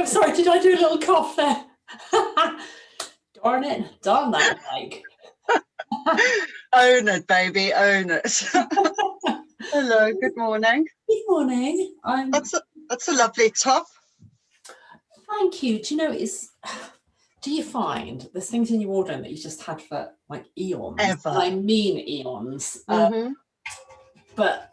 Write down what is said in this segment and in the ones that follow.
Oh, sorry, did I do a little cough there? Darn it, darn that mic. Own it, baby, own it. Hello, good morning. Good morning. That's a lovely top. Thank you. Do you know, do you find there's things in your wardrobe that you just had for like eons? Ever. And I mean eons. But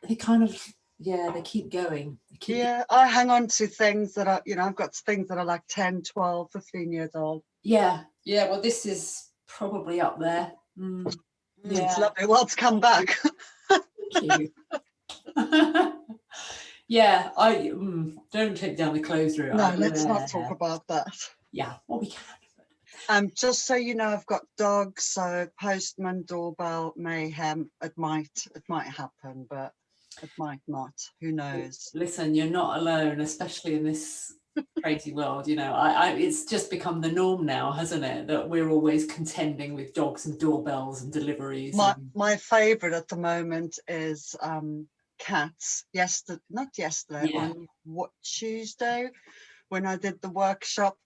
they kind of, they keep going. I hang on to things that are, I've got things that are like 10, 12, 15 years old. Yeah, well, this is probably up there. It's lovely. Well, it's come back. Thank you. Yeah, I don't take down the clothes route. No, let's not talk about that. Yeah, well, we can. Just so you know, I've got dogs, so postman, doorbell, mayhem. It might happen, but it might not. Who knows? Listen, you're not alone, especially in this crazy world. It's just become the norm now, hasn't it? That we're always contending with dogs and doorbells and deliveries. My favourite at the moment is cats. Not yesterday, on Tuesday, when I did the workshop,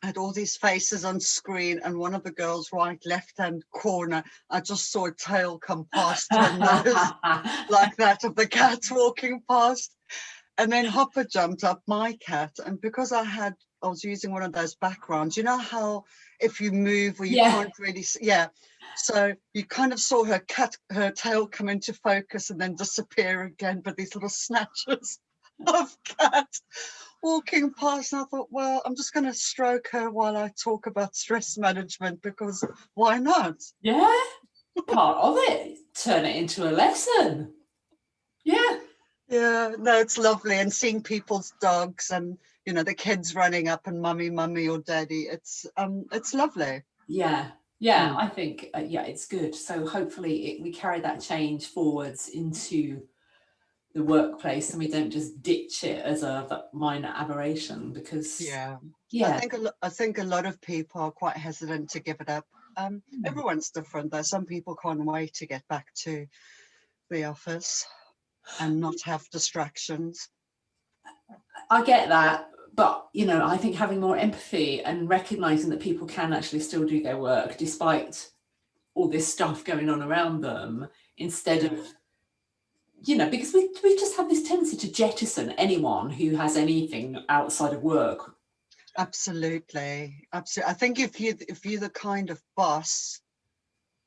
I had all these faces on screen, and one of the girls' left-hand corner, I just saw a tail come past her nose, like that of the cat walking past. And then Hopper jumped up, my cat, and because I was using one of those backgrounds, you know how if you move or you can't really see, so you kind of saw her tail come into focus and then disappear again, but these little snatches of cat walking past, and I thought, well, I'm just going to stroke her while I talk about stress management, because why not? Yeah, part of it. Turn it into a lesson. Yeah. Yeah, no, it's lovely. And seeing people's dogs and, the kids running up and mummy or daddy, it's lovely. Yeah, I think, it's good. So hopefully we carry that change forwards into the workplace and we don't just ditch it as a minor aberration, because I think a lot of people are quite hesitant to give it up. Everyone's different though. Some people can't wait to get back to the office and not have distractions. I get that, but I think having more empathy and recognizing that people can actually still do their work despite all this stuff going on around them, instead of because we just have this tendency to jettison anyone who has anything outside of work. Absolutely. I think if you're the kind of boss,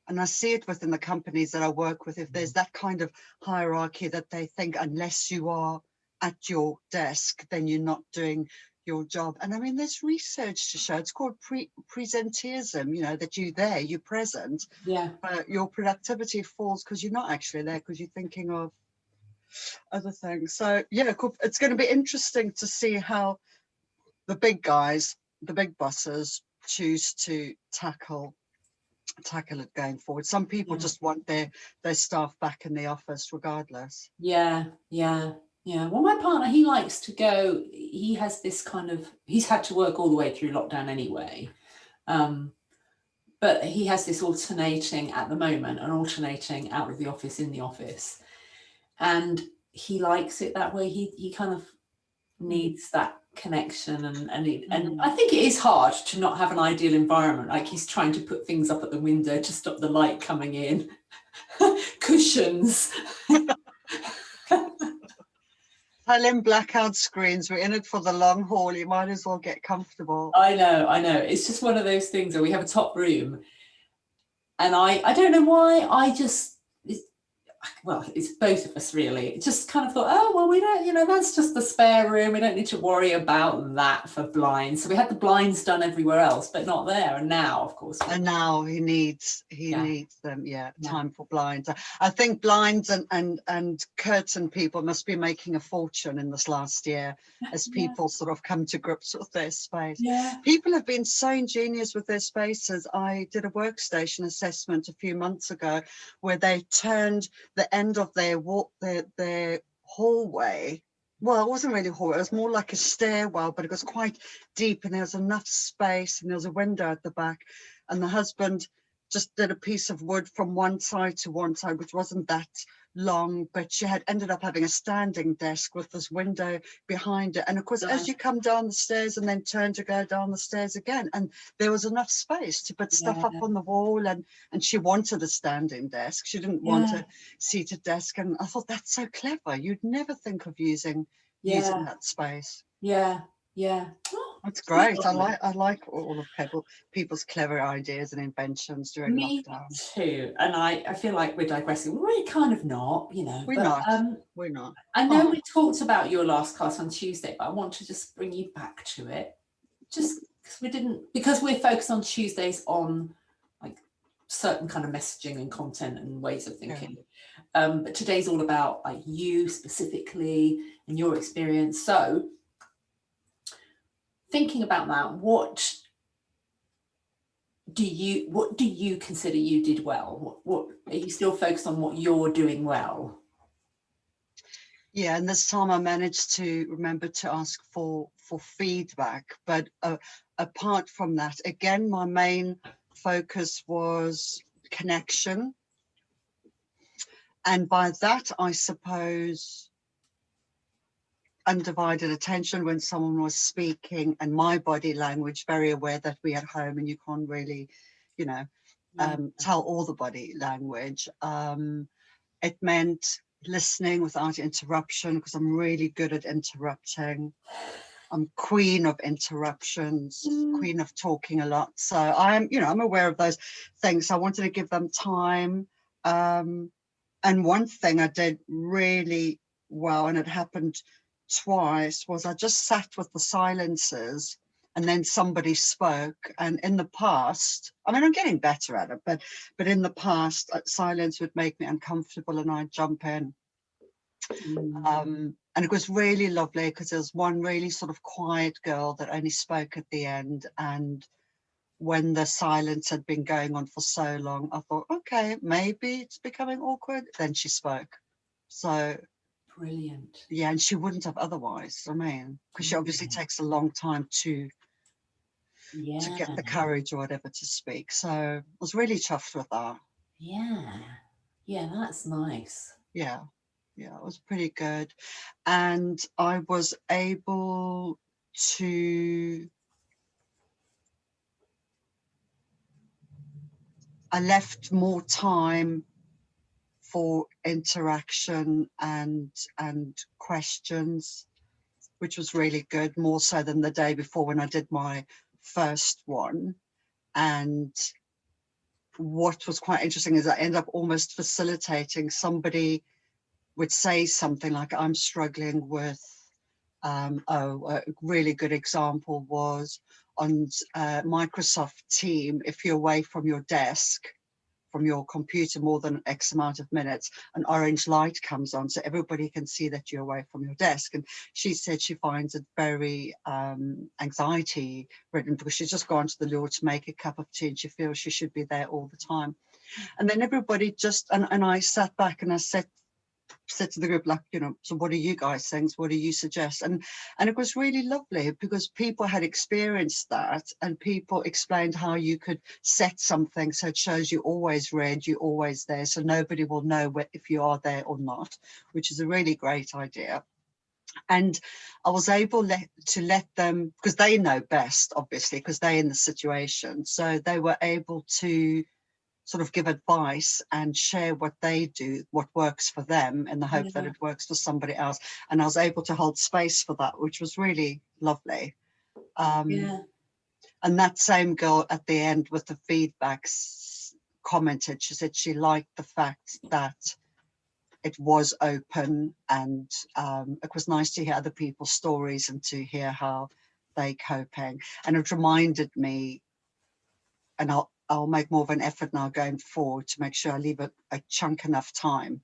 and I see it within the companies that I work with, if there's that kind of hierarchy that they think unless you are at your desk, then you're not doing your job. And I mean, there's research to show, it's called presenteeism, that you're present. Yeah. But your productivity falls because you're not actually there, because you're thinking of other things. So it's going to be interesting to see how the big guys, the big bosses, choose to tackle it going forward. Some people just want their staff back in the office regardless. Yeah. Well, my partner, he likes to go, he has this he's had to work all the way through lockdown anyway, but he has this alternating at the moment and alternating out of the office, in the office, and he likes it that way. He kind of needs that connection, and I think it is hard to not have an ideal environment. Like, he's trying to put things up at the window to stop the light coming in, cushions. Tell him blackout screens, we're in it for the long haul, you might as well get comfortable. I know, it's just one of those things where we have a top room, and I don't know why, it's both of us really, just kind of thought, oh, well, we don't, that's just the spare room, we don't need to worry about that for blinds. So we had the blinds done everywhere else, but not there. And now, of course, he needs them. Time for blinds. I think blinds and curtain people must be making a fortune in this last year, as people sort of come to grips with their space. People have been so ingenious with their spaces. I did a workstation assessment a few months ago where they turned the end of their hallway, well, it wasn't really a hallway, it was more like a stairwell, but it was quite deep, and there was enough space, and there was a window at the back, and the husband just did a piece of wood from one side to one side, which wasn't that long, but she had ended up having a standing desk with this window behind it. And of course, as you come down the stairs and then turn to go down the stairs again, and there was enough space to put stuff up on the wall, and she wanted a standing desk. She didn't want a seated desk. And I thought, that's so clever. You'd never think of using that space. Yeah. That's great. I like all of people's clever ideas and inventions during lockdown. Me too. And I feel like we're digressing. We're kind of not, you know. We're not. I know we talked about your last class on Tuesday, but I want to just bring you back to it. Just because we're focused on Tuesdays on like certain kind of messaging and content and ways of thinking. But today's all about like you specifically and your experience. So thinking about that, what do you consider you did well? What are you still focused on what you're doing well? Yeah, and this time I managed to remember to ask for feedback. But apart from that, again, my main focus was connection. And by that, I suppose, undivided attention when someone was speaking, and my body language, very aware that we're at home and you can't really, tell all the body language. It meant listening without interruption, because I'm really good at interrupting. I'm queen of interruptions, queen of talking a lot. So I'm aware of those things. I wanted to give them time. And one thing I did really well, and it happened twice, was I just sat with the silences and then somebody spoke. And in the past, I mean, I'm getting better at it, but in the past, silence would make me uncomfortable and I'd jump in. And it was really lovely, because there was one really sort of quiet girl that only spoke at the end. And when the silence had been going on for so long, I thought, okay, maybe it's becoming awkward. Then she spoke. So brilliant. Yeah, and she wouldn't have otherwise. I mean, because she obviously takes a long time to get the courage or whatever to speak. So I was really chuffed with that. Yeah, that's nice. Yeah, it was pretty good. And I was able to, I left more time for interaction and questions, which was really good, more so than the day before when I did my first one. And what was quite interesting is I ended up almost facilitating. Somebody would say something like, I'm struggling with, a really good example was on Microsoft Team, if you're away from your desk, from your computer more than X amount of minutes, an orange light comes on so everybody can see that you're away from your desk. And she said she finds it very anxiety ridden, because she's just gone to the loo to make a cup of tea and she feels she should be there all the time. And then everybody just, and I sat back and I said to the group, like, so what do you guys think? What do you suggest? And it was really lovely, because people had experienced that, and people explained how you could set something so it shows you always read, you're always there, so nobody will know if you are there or not, which is a really great idea. And I was able to let them, because they know best, obviously, because they're in the situation, so they were able to sort of give advice and share what they do, what works for them, in the hope that it works for somebody else. And I was able to hold space for that, which was really lovely. And that same girl at the end with the feedbacks commented, she said she liked the fact that it was open, and it was nice to hear other people's stories and to hear how they're coping. And it reminded me, and I'll make more of an effort now going forward to make sure I leave a chunk enough time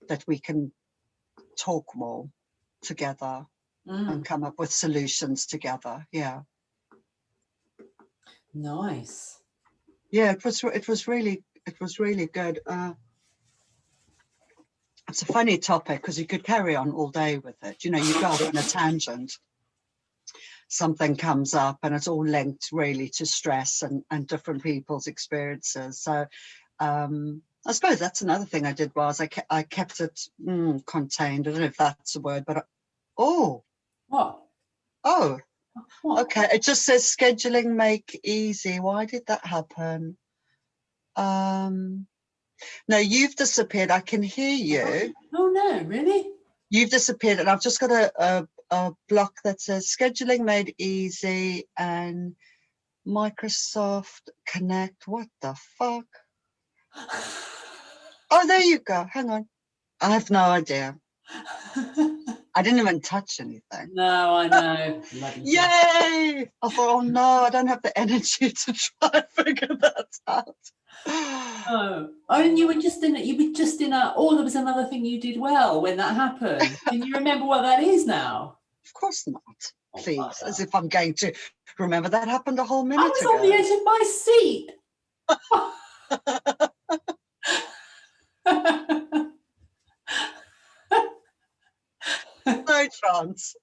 that we can talk more together and come up with solutions together. Yeah. Nice. Yeah, it was really good. It's a funny topic because you could carry on all day with it. You go off on a tangent. Something comes up and it's all linked really to stress and different people's experiences. So I suppose that's another thing I did was I kept it contained. I don't know if that's a word, but oh, What? What? okay. It just says scheduling make easy. Why did that happen? No, you've disappeared. I can hear you. Oh no, really? You've disappeared, and I've just got a block that says scheduling made easy and Microsoft Connect. What the fuck? Oh, there you go. Hang on. I have no idea. I didn't even touch anything. No, I know. Bloody Yay! I thought, oh no, I don't have the energy to try and figure that out. Oh, and you were just in a. Oh, there was another thing you did well when that happened. Can you remember what that is now? Of course not. Oh, Please, bugger. as if I'm going to remember that happened a whole I minute was ago. on the edge of my seat. No chance.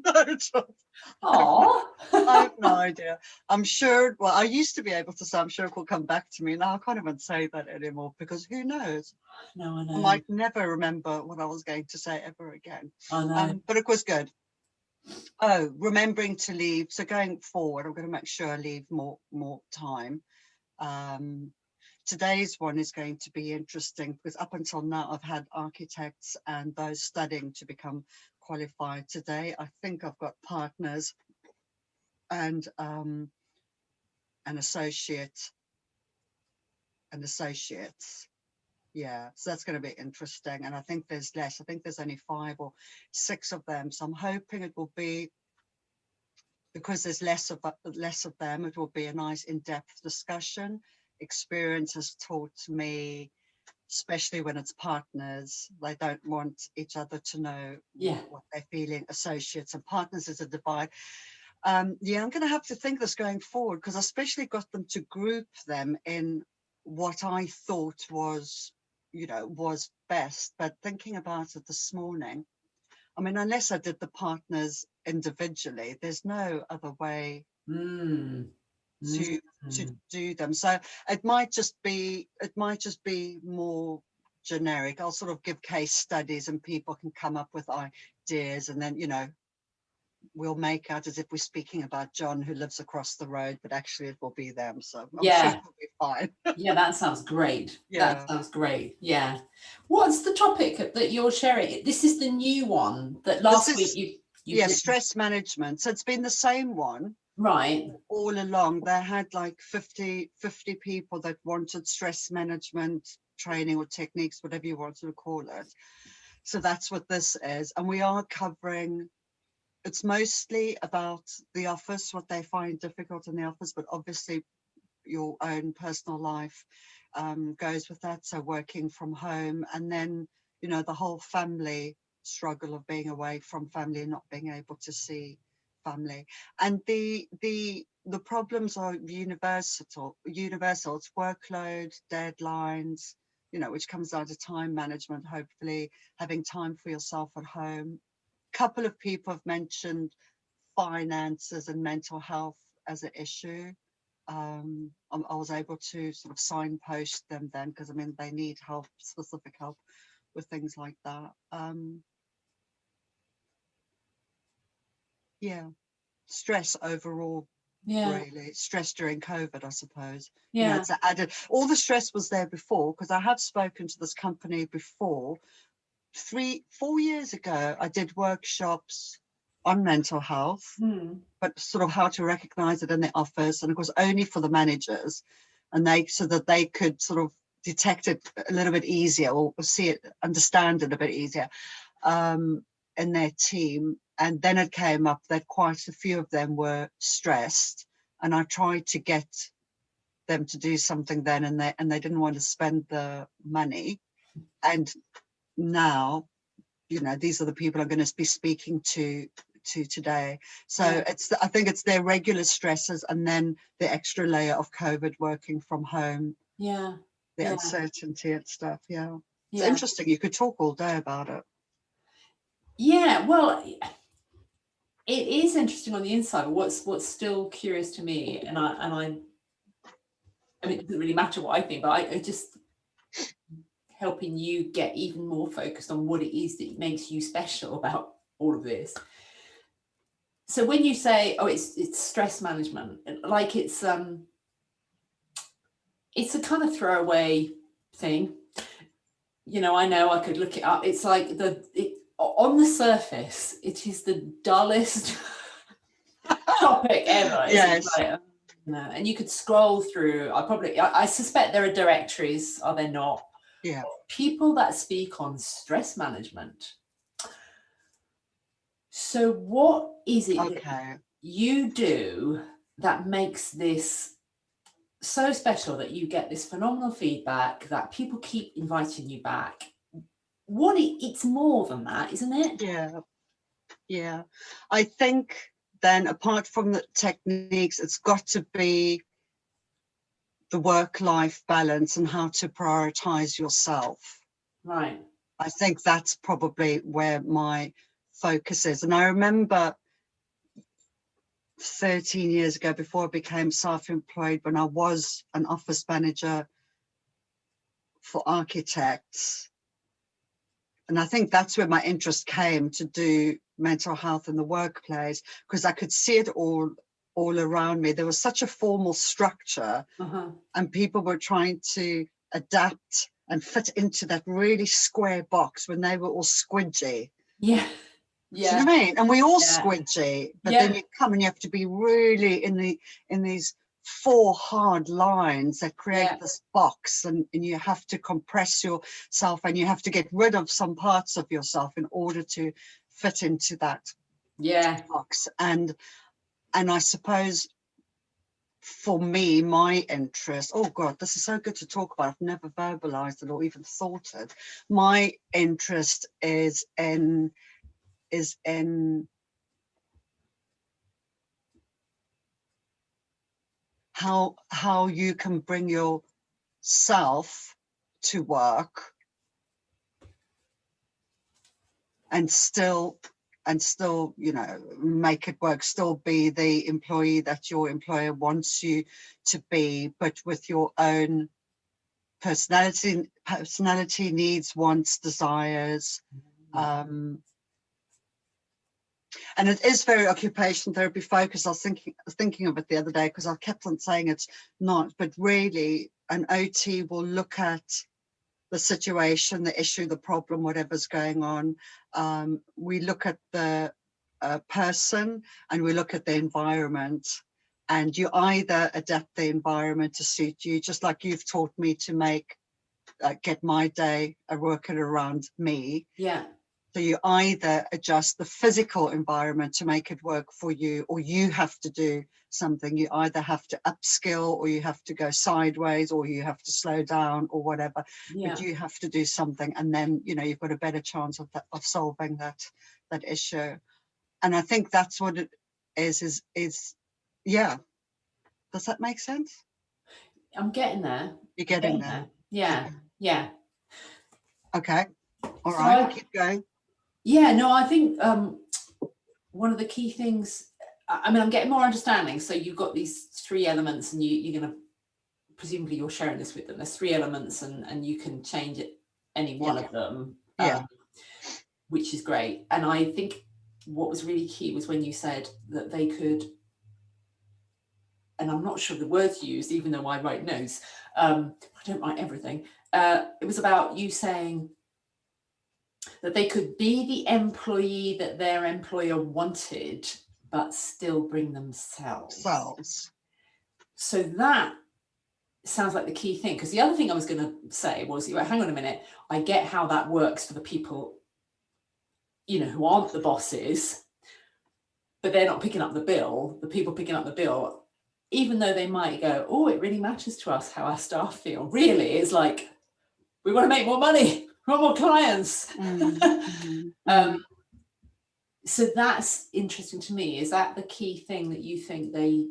No chance. Aw. I have no idea. I'm sure, well, I used to be able to say, I'm sure it will come back to me. Now I can't even say that anymore because who knows? No, I I know. might never remember what I was going to say ever again. I know. But it was good. Oh, remembering to leave. So going forward, I'm going to make sure I leave more time. Today's one is going to be interesting because up until now I've had architects and those studying to become qualified. Today I think I've got partners and an associate and associates. Yeah, so that's going to be interesting. And I think there's less. I think there's only 5 or 6 of them. So I'm hoping it will be, because there's less of them, it will be a nice in-depth discussion. Experience has taught me, especially when it's partners, they don't want each other to know what they're feeling. Associates and partners is a divide. Yeah, I'm going to have to think this going forward because I especially got them to group them in what I thought was, was best. But thinking about it this morning, I mean, unless I did the partners individually, there's no other way to do them. So it might just be more generic. I'll sort of give case studies and people can come up with ideas, and then we'll make out as if we're speaking about John who lives across the road, but actually it will be them. So I'm sure it'll be fine. Yeah, that sounds great. Yeah. That sounds great. Yeah. What's the topic that you're sharing? This is the new one that last week you yeah, stress management. So it's been the same one. Right. All along. They had like 50 people that wanted stress management training or techniques, whatever you want to call it. So that's what this is. And we are covering, it's mostly about the office, what they find difficult in the office, but obviously your own personal life goes with that. So working from home, and then, the whole family struggle of being away from family and not being able to see family. And the problems are universal. It's workload, deadlines, which comes down to time management, hopefully having time for yourself at home. A couple of people have mentioned finances and mental health as an issue. I was able to sort of signpost them then, because I mean they need help, specific help with things like that. Yeah, stress overall. Really, stress during COVID, I suppose. It's added. All the stress was there before, because I have spoken to this company before. 4 years ago, I did workshops on mental health, but sort of how to recognize it in the office, and it was only for the managers, and so that they could sort of detect it a little bit easier, or see it, understand it a bit easier in their team. And then it came up that quite a few of them were stressed, and I tried to get them to do something then, and they didn't want to spend the money. And now, these are the people I'm going to be speaking to today. So I think it's their regular stresses, and then the extra layer of COVID, working from home, the uncertainty and stuff. It's interesting. You could talk all day about it. Well, it is interesting on the inside. What's still curious to me, and I mean, it doesn't really matter what I think, but I just, helping you get even more focused on what it is that makes you special about all of this. So when you say, oh, it's stress management, like it's a kind of throwaway thing. You know I could look it up. It's like on the surface, it is the dullest topic ever. Yes. Like, no. And you could scroll through. I suspect there are directories, are there not? Yeah. People that speak on stress management. So what is it that you do that makes this so special, that you get this phenomenal feedback, that people keep inviting you back? It's more than that, isn't it? Yeah. I think then, apart from the techniques, it's got to be the work-life balance and how to prioritize yourself. Right. I think that's probably where my focus is. And I remember 13 years ago, before I became self-employed, when I was an office manager for architects. And I think that's where my interest came, to do mental health in the workplace, because I could see it all around me. There was such a formal structure, and people were trying to adapt and fit into that really square box when they were all squidgy. Yeah. Do you know what I mean? And we all squidgy, but then you come and you have to be really in these 4 hard lines that create this box, and you have to compress yourself, and you have to get rid of some parts of yourself in order to fit into that box. And I suppose for me, my interest, oh God, this is so good to talk about. I've never verbalized it or even thought it. My interest is in how you can bring yourself to work and still make it work, still be the employee that your employer wants you to be, but with your own personality, needs, wants, desires. And it is very occupation therapy focused. I was thinking of it the other day, because I kept on saying it's not, but really an OT will look at the situation, the issue, the problem, whatever's going on. We look at the person, and we look at the environment, and you either adapt the environment to suit you, just like you've taught me to get my day working around me. Yeah. So you either adjust the physical environment to make it work for you, or you have to do something. You either have to upskill, or you have to go sideways, or you have to slow down, or whatever. But you have to do something, and then you've got a better chance of solving that issue. And I think that's what it is. Yeah. Does that make sense? I'm getting there. You're getting there. Yeah. Okay. All right. Keep going. Yeah, no, I think one of the key things, I'm getting more understanding. So you've got these 3 elements, and you're going to, presumably you're sharing this with them. There's 3 elements, and you can change any one of them, which is great. And I think what was really key was when you said that they could, and I'm not sure the words used, even though I write notes, I don't write everything. It was about you saying that they could be the employee that their employer wanted, but still bring themselves. So that sounds like the key thing. Because the other thing I was going to say was, hang on a minute, I get how that works for the people, who aren't the bosses, but they're not picking up the bill. The people picking up the bill, even though they might go, oh, it really matters to us how our staff feel. Really, it's like, we want to make more money. We want more clients. So that's interesting to me. Is that the key thing that you think they?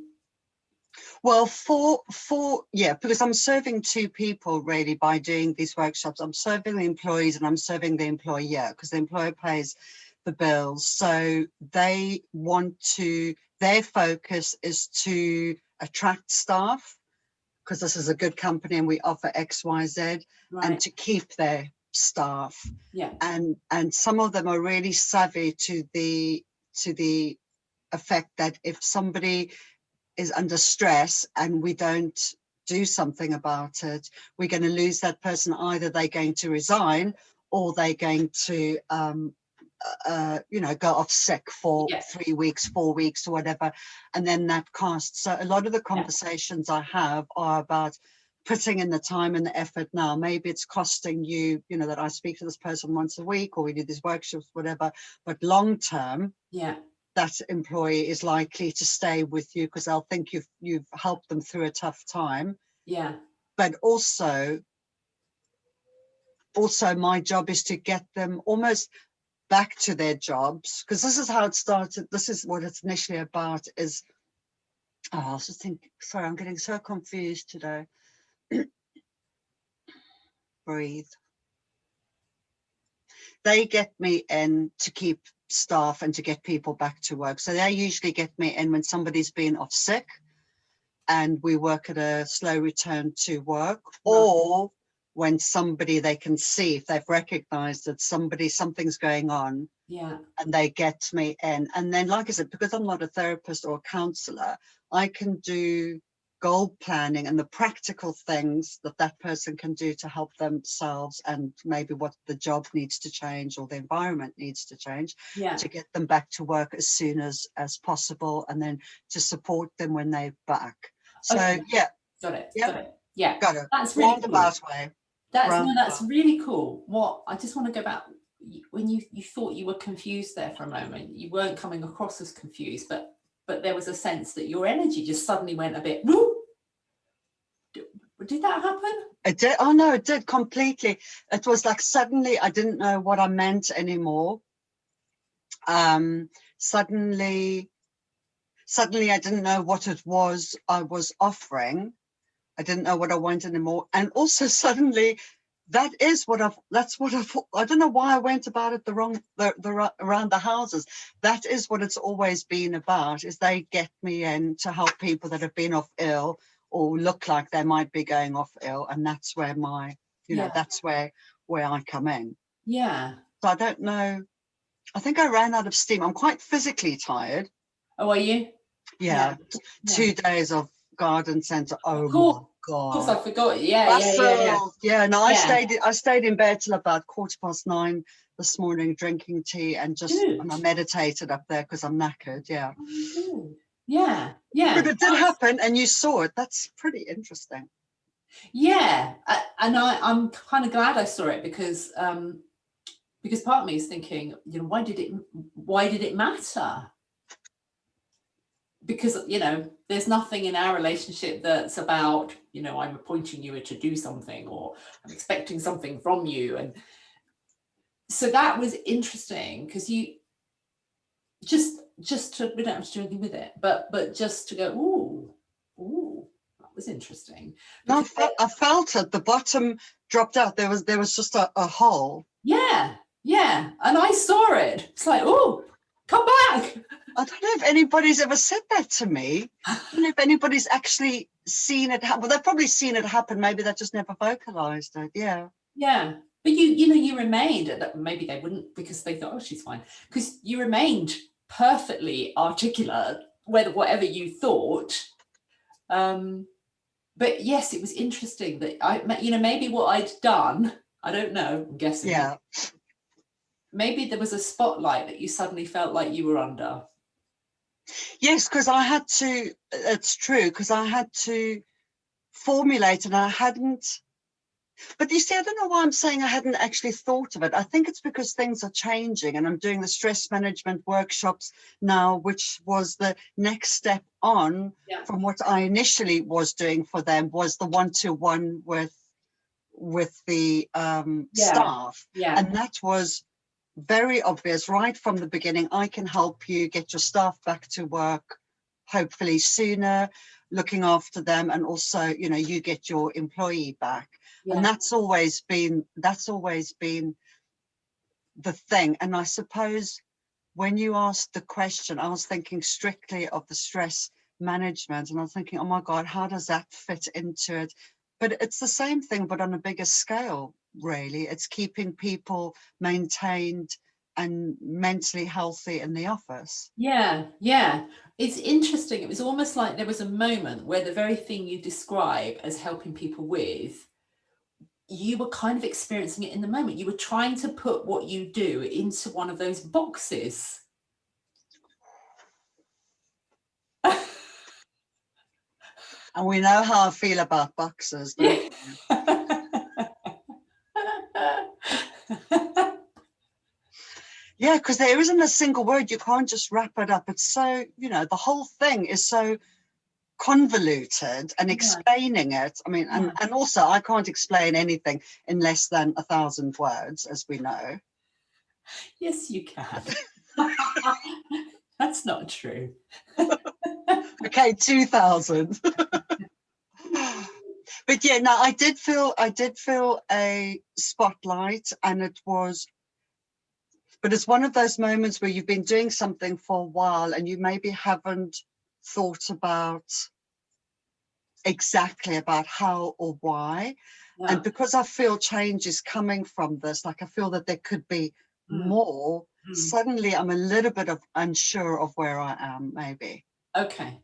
Well, because I'm serving 2 people really by doing these workshops. I'm serving the employees, and I'm serving the employer, because the employer pays the bills. So their focus is to attract staff, because this is a good company and we offer XYZ, and to keep their staff. And some of them are really savvy to the effect that if somebody is under stress and we don't do something about it, we're going to lose that person. Either they're going to resign or they're going to go off sick for 3 weeks, 4 weeks, or whatever, and then that costs. So a lot of the conversations I have are about putting in the time and the effort now. Maybe it's costing you, that I speak to this person once a week, or we do these workshops, whatever, but long term, that employee is likely to stay with you because they'll think you've helped them through a tough time. But also my job is to get them almost back to their jobs, because this is how it started. This is what it's initially about. I was just thinking, sorry, I'm getting so confused today. Breathe. They get me in to keep staff and to get people back to work. So they usually get me in when somebody's been off sick and we work at a slow return to work, or when somebody, they can see if they've recognized that something's going on, and they get me in. And then, like I said, because I'm not a therapist or a counselor, I can do goal planning and the practical things that person can do to help themselves, and maybe what the job needs to change or the environment needs to change to get them back to work as soon as possible, and then to support them when they're back. So got it. Got it. That's really cool. Way. That's really cool. What I just want to go back, when you thought you were confused there for a moment, you weren't coming across as confused, but there was a sense that your energy just suddenly went a bit, whoop. Did that happen? It did. Oh no, it did completely. It was like suddenly I didn't know what I meant anymore. Suddenly I didn't know what it was I was offering. I didn't know what I wanted anymore. And also suddenly that's what I've, I don't know why I went about it around the houses. That is what it's always been about, is they get me in to help people that have been off ill or look like they might be going off ill. And that's where that's where I come in. So I don't know. I think I ran out of steam. I'm quite physically tired. Oh, are you? Yeah. 2 days of garden centre. Oh cool. My God. Of course, I forgot. Yeah. No, I stayed in bed till about 9:15 this morning, drinking tea and I meditated up there because I'm knackered. Yeah. But it did happen, and you saw it. That's pretty interesting. Yeah, and I'm kind of glad I saw it because part of me is thinking, why did it matter? Because there's nothing in our relationship that's about I'm appointing you to do something, or I'm expecting something from you. And so that was interesting, because you just to, we don't have to do anything with it, but just to go, ooh, that was interesting. No, I felt it. The bottom dropped out. There was just a hole. Yeah, and I saw it. It's like, oh, come back. I don't know if anybody's ever said that to me. I don't know if anybody's actually seen it happen. Well, they've probably seen it happen. Maybe they just never vocalized it. Yeah. But you remained, maybe they wouldn't, because they thought, oh, she's fine, because you remained perfectly articulate, whatever you thought. But yes, it was interesting that maybe what I'd done, I don't know, I'm guessing. Yeah. Maybe there was a spotlight that you suddenly felt like you were under. Yes, because I had to, it's true, because I had to formulate, and I hadn't. But you see, I don't know why I'm saying I hadn't actually thought of it. I think it's because things are changing, and I'm doing the stress management workshops now, which was the next step on from what I initially was doing for them, was the one-to-one with the staff. And that was very obvious right from the beginning. I can help you get your staff back to work, hopefully sooner, looking after them, and also, you get your employee back. And that's always been the thing. And I suppose when you asked the question, I was thinking strictly of the stress management, and I'm thinking, oh my God, how does that fit into it? But it's the same thing, but on a bigger scale, really. It's keeping people maintained and mentally healthy in the office. Yeah, yeah. It's interesting. It was almost like there was a moment where the very thing you describe as helping people with, you were kind of experiencing it in the moment. You were trying to put what you do into one of those boxes. And we know how I feel about boxes, don't we? Yeah, because there isn't a single word. You can't just wrap it up. It's so, the whole thing is so convoluted, and explaining it. I mean, and also I can't explain anything in less than 1,000 words, as we know. Yes, you can. That's not true. Okay, 2,000. But yeah, no, I did feel a spotlight, and but it's one of those moments where you've been doing something for a while and you maybe haven't thought about exactly about how or why. And because I feel change is coming from this, like I feel that there could be more, suddenly I'm a little bit unsure of where I am, maybe. Okay,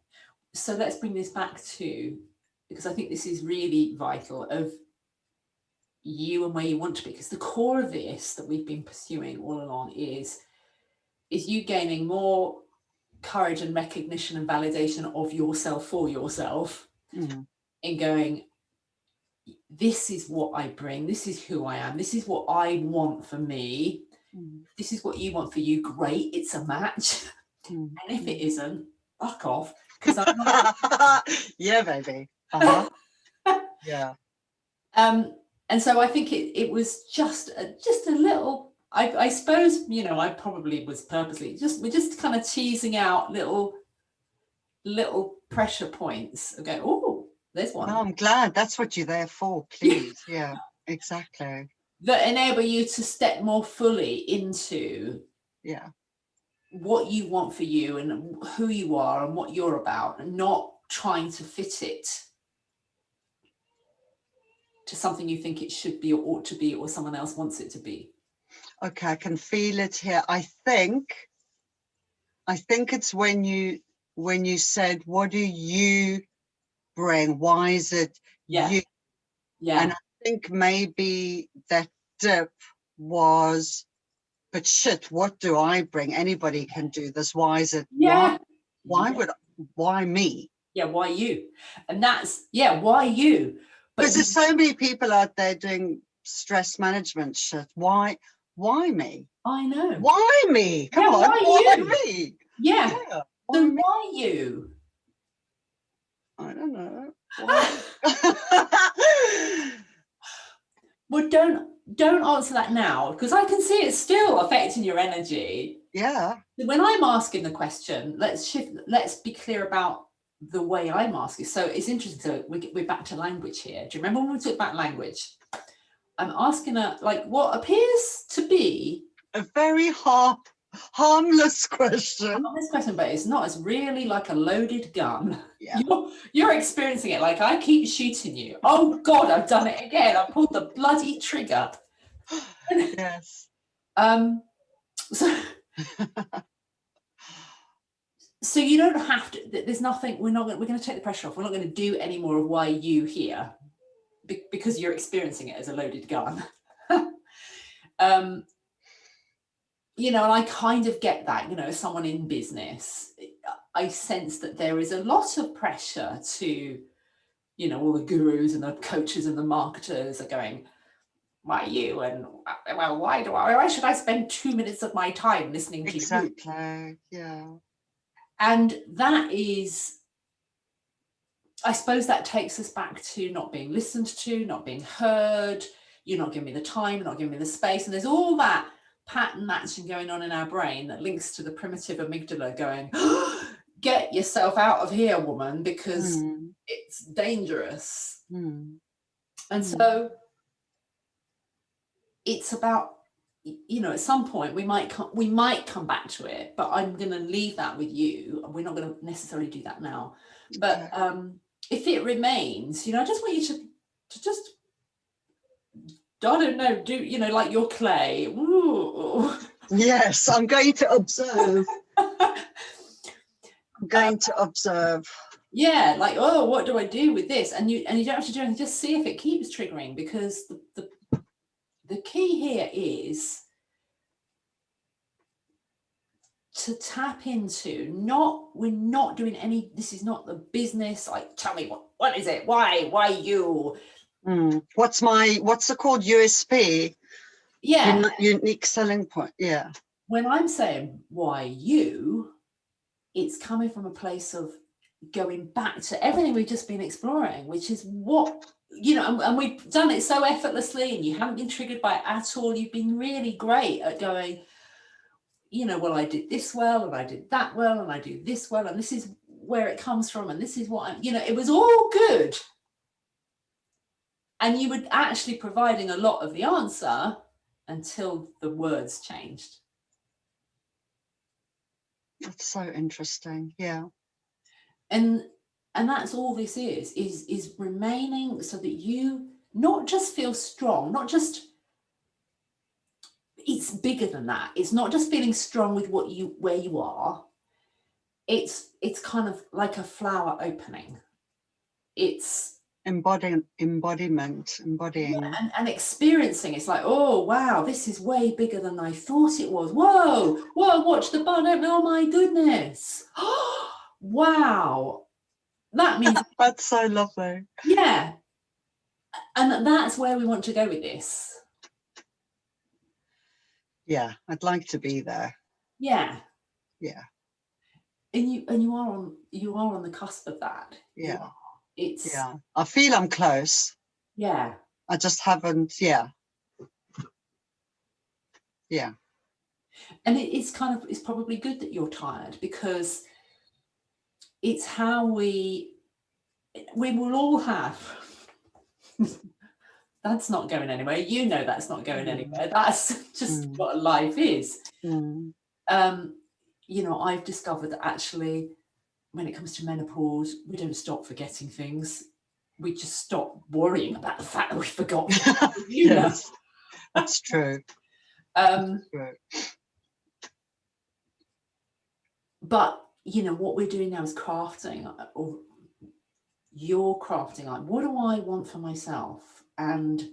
so let's bring this back to, because I think this is really vital, of you and where you want to be, because the core of this that we've been pursuing all along is you gaining more courage and recognition and validation of yourself for yourself, in going, this is what I bring, this is who I am, this is what I want for me, this is what you want for you. Great, it's a match. And if it isn't, fuck off, because I'm not. Yeah, baby. Yeah. And so I think it was just a little, I suppose, I probably was purposely we're just kind of teasing out little pressure points. Okay, oh, there's one. No, I'm glad. That's what you're there for, please. Yeah, exactly. That enable you to step more fully into what you want for you and who you are and what you're about, and not trying to fit it to something you think it should be or ought to be, or someone else wants it to be. Okay, I can feel it here. I think it's when you said, what do you bring? Why is it you? Yeah. And I think maybe that dip was, but shit, what do I bring? Anybody can do this. Why is it? Why me? Yeah, why you? And that's, why you? Because there's so many people out there doing stress management shit. Why me? I know. Why me? Come on, why me? Yeah. So why you? I don't know. Well, don't answer that now, because I can see it's still affecting your energy. Yeah. When I'm asking the question, let's be clear about the way I'm asking. So it's interesting. So we're back to language here. Do you remember when we talked about language? I'm asking what appears to be a very harmless question. Harmless question, but it's not. It's really like a loaded gun. Yeah. You're experiencing it like, I keep shooting you. Oh God, I've done it again. I pulled the bloody trigger. Yes. So you don't have to. There's nothing. We're going to take the pressure off. We're not going to do any more of why you here, because you're experiencing it as a loaded gun. And I kind of get that. As someone in business, I sense that there is a lot of pressure to, all the gurus and the coaches and the marketers are going, why you? And well, why should I spend 2 minutes of my time listening to you? Exactly. Yeah. And that is, I suppose that takes us back to not being listened to, not being heard. You're not giving me the time, you're not giving me the space. And there's all that pattern matching going on in our brain that links to the primitive amygdala going, get yourself out of here, woman, because it's dangerous. And so it's about you know, at some point we might come back to it, but I'm going to leave that with you. We're not going to necessarily do that now. But if it remains, you know, I just want you to just, I don't know, do, you know, like your clay. Ooh. Yes, I'm going to observe. I'm going to observe. Yeah, like, oh, what do I do with this? And you don't have to do anything, just see if it keeps triggering, because the key here is to tap into, we're not doing any, this is not the business, like, tell me what is it? Why you? What's it called? USP? Yeah. Unique selling point. Yeah. When I'm saying why you, it's coming from a place of going back to everything we've just been exploring, which is what, you know, and we've done it so effortlessly, and you haven't been triggered by it at all. You've been really great at going, you know, well, I did this well, and I did that well, and I do this well, and this is where it comes from, and this is what I'm, you know, it was all good. And you were actually providing a lot of the answer until the words changed. That's so interesting. Yeah. And that's all this is remaining, so that you not just feel strong, not just, it's bigger than that. It's not just feeling strong with where you are. It's kind of like a flower opening. It's embodying, yeah, and experiencing. It's like, oh wow, this is way bigger than I thought it was. Whoa, watch the bud open. Oh my goodness. Wow, that means that's so lovely. Yeah, and that's where we want to go with this. Yeah, I'd like to be there. Yeah. And you are on the cusp of that. Yeah. It's I feel I'm close. Yeah. I just haven't. Yeah. And it's probably good that you're tired, because it's how we will all have that's not going anywhere. You know, that's not going anywhere. That's just what life is. You know, I've discovered that actually, when it comes to menopause, we don't stop forgetting things. We just stop worrying about the fact that we forgot. Yes, that's true. But you know, what we're doing now is crafting, or you're crafting, like, what do I want for myself? And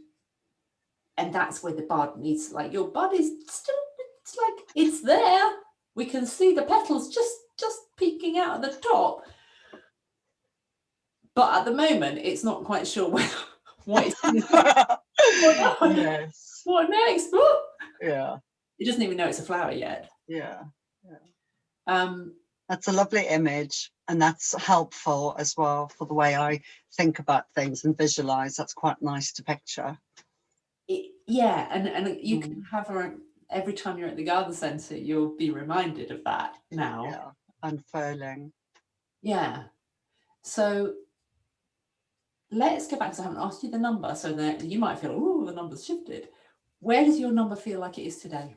that's where the bud needs, like, your bud is still, it's like, it's there. We can see the petals just peeking out at the top. But at the moment, it's not quite sure what it's yes. What next? Yeah. It doesn't even know it's a flower yet. Yeah. That's a lovely image, and that's helpful as well for the way I think about things and visualize. That's quite nice to picture. Yeah, and you can have her every time you're at the garden centre. You'll be reminded of that now. Yeah, unfurling. Yeah. So let's go back, because I haven't asked you the number, so that you might feel, oh, the number's shifted. Where does your number feel like it is today?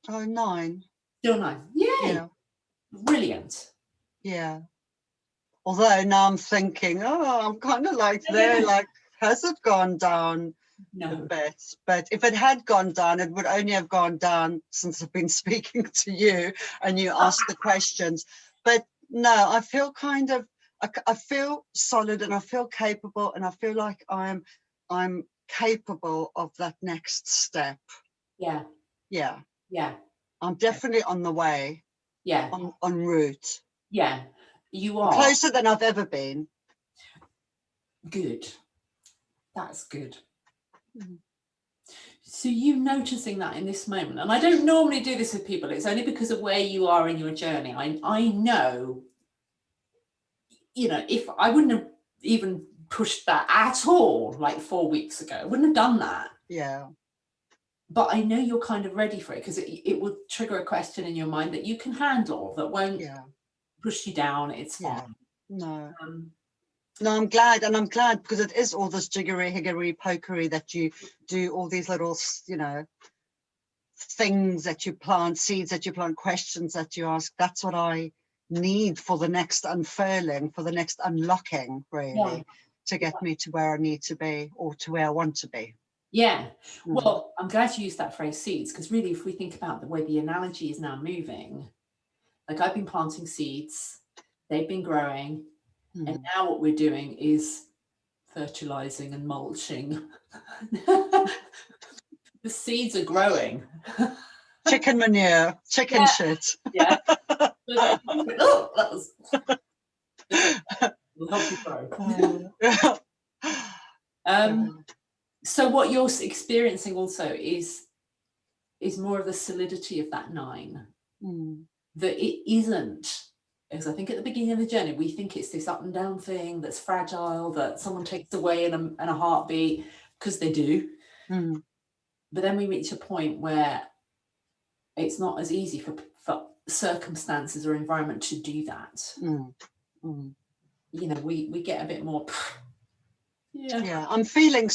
Oh, 9. Still 9. Yay! Yeah. Brilliant. Yeah. Although now I'm thinking, oh, I'm kind of like there, like, has it gone down a bit? But if it had gone down, it would only have gone down since I've been speaking to you and you asked the questions. But no, I feel kind of, I feel solid, and I feel capable, and I feel like I'm capable of that next step. Yeah. Yeah. Yeah. I'm definitely on the way. Yeah. On route. Yeah. You are. Closer than I've ever been. Good. That's good. So you noticing that in this moment, and I don't normally do this with people, it's only because of where you are in your journey. I know, you know, if I wouldn't have even pushed that at all, like 4 weeks ago, I wouldn't have done that. Yeah. But I know you're kind of ready for it, because it will trigger a question in your mind that you can handle, that won't push you down. It's fine. No. No, I'm glad, and I'm glad because it is all this jiggery higgery pokery that you do, all these little, you know, things that you plant, seeds that you plant, questions that you ask. That's what I need for the next unfurling, for the next unlocking, really, to get me to where I need to be, or to where I want to be. Yeah. Well, I'm glad you used that phrase, seeds, because really, if we think about the way the analogy is now moving, like I've been planting seeds, they've been growing, and now what we're doing is fertilizing and mulching. The seeds are growing. Chicken manure, chicken shit. Yeah. Oh, that was. Will help you grow. So what you're experiencing also is more of the solidity of that 9. That it isn't, as I think at the beginning of the journey, we think it's this up and down thing that's fragile, that someone takes away in a heartbeat, because they do. But then we reach a point where it's not as easy for circumstances or environment to do that. You know, we get a bit more. Yeah, I'm feeling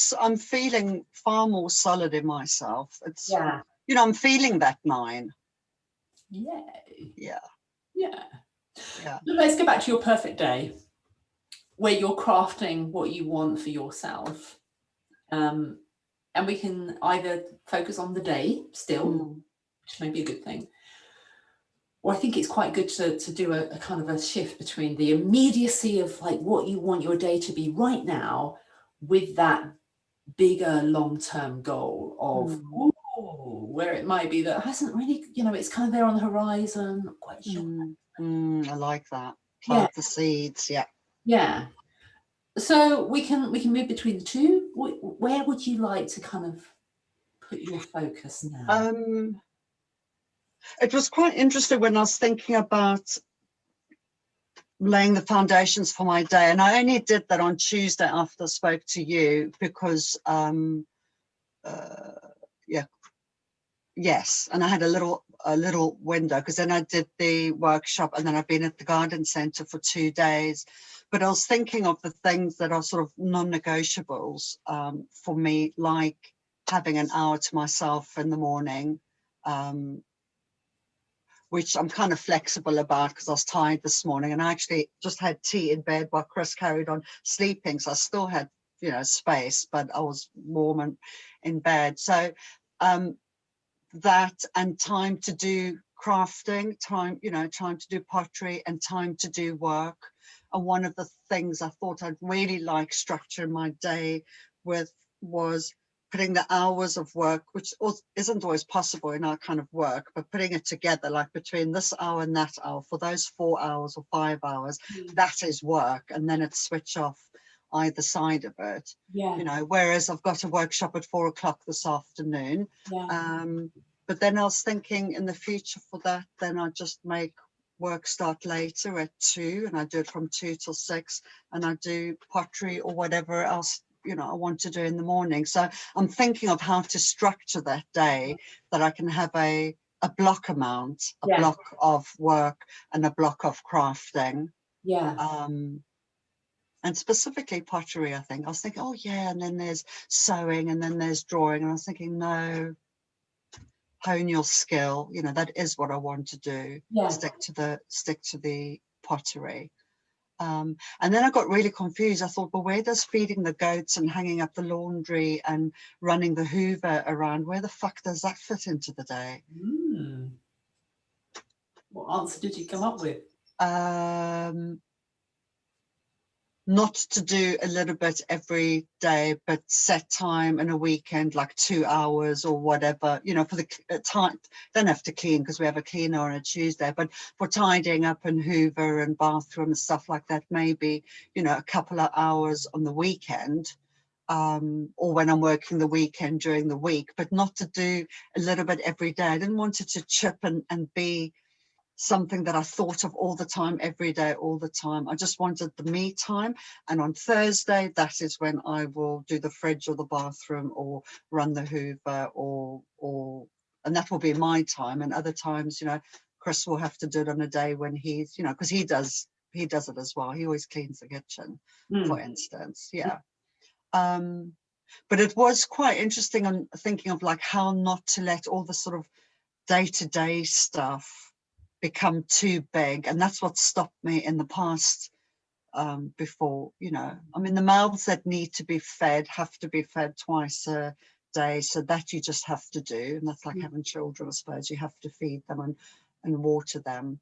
far more solid in myself. It's you know, I'm feeling that 9. Yeah. So let's go back to your perfect day, where you're crafting what you want for yourself, and we can either focus on the day still, which may be a good thing, or I think it's quite good to do a kind of a shift between the immediacy of like what you want your day to be right now, with that bigger long-term goal of where it might be that hasn't really, you know, it's kind of there on the horizon, not quite sure. I like that. Plant the seeds. Yeah. So we can move between the two. Where would you like to kind of put your focus now? It was quite interesting when I was thinking about laying the foundations for my day, and I only did that on Tuesday after I spoke to you, because and I had a little window, because then I did the workshop, and then I've been at the garden centre for 2 days. But I was thinking of the things that are sort of non-negotiables for me, like having an hour to myself in the morning, which I'm kind of flexible about, because I was tired this morning, and I actually just had tea in bed while Chris carried on sleeping, so I still had, you know, space, but I was warm and in bed. So that, and time to do crafting, time to do pottery, and time to do work. And one of the things I thought I'd really like structuring my day with was putting the hours of work, which isn't always possible in our kind of work, but putting it together, like between this hour and that hour, for those 4 hours or 5 hours, that is work, and then it's switch off either side of it. You know, whereas I've got a workshop at 4 o'clock this afternoon. But then I was thinking in the future for that, then I just make work start later at 2, and I do it from 2 till 6, and I do pottery or whatever else, you know, I want to do in the morning. So I'm thinking of how to structure that day, that I can have a block amount, block of work and a block of crafting. And specifically pottery, I think. I was thinking, oh yeah, and then there's sewing, and then there's drawing. And I was thinking, no, hone your skill. You know, that is what I want to do. Stick to the pottery. And then I got really confused. I thought, well, where does feeding the goats and hanging up the laundry and running the Hoover around, where the fuck does that fit into the day? What answer did you come up with? Not to do a little bit every day, but set time in a weekend, like 2 hours or whatever, you know, for the time. Don't have to clean, because we have a cleaner on a Tuesday, but for tidying up and Hoover and bathroom and stuff like that, maybe, you know, a couple of hours on the weekend, or when I'm working the weekend during the week, but not to do a little bit every day. I didn't want it to chip and be something that I thought of all the time, every day, all the time. I just wanted the me time. And on Thursday, that is when I will do the fridge or the bathroom or run the Hoover, and that will be my time. And other times, you know, Chris will have to do it on a day when he's, you know, because he does it as well. He always cleans the kitchen, for instance. But it was quite interesting on thinking of like how not to let all the sort of day-to-day stuff become too big. And that's what stopped me in the past before, you know. I mean, the mouths that need to be fed have to be fed twice a day, so that you just have to do. And that's like having children, I suppose. You have to feed them and water them.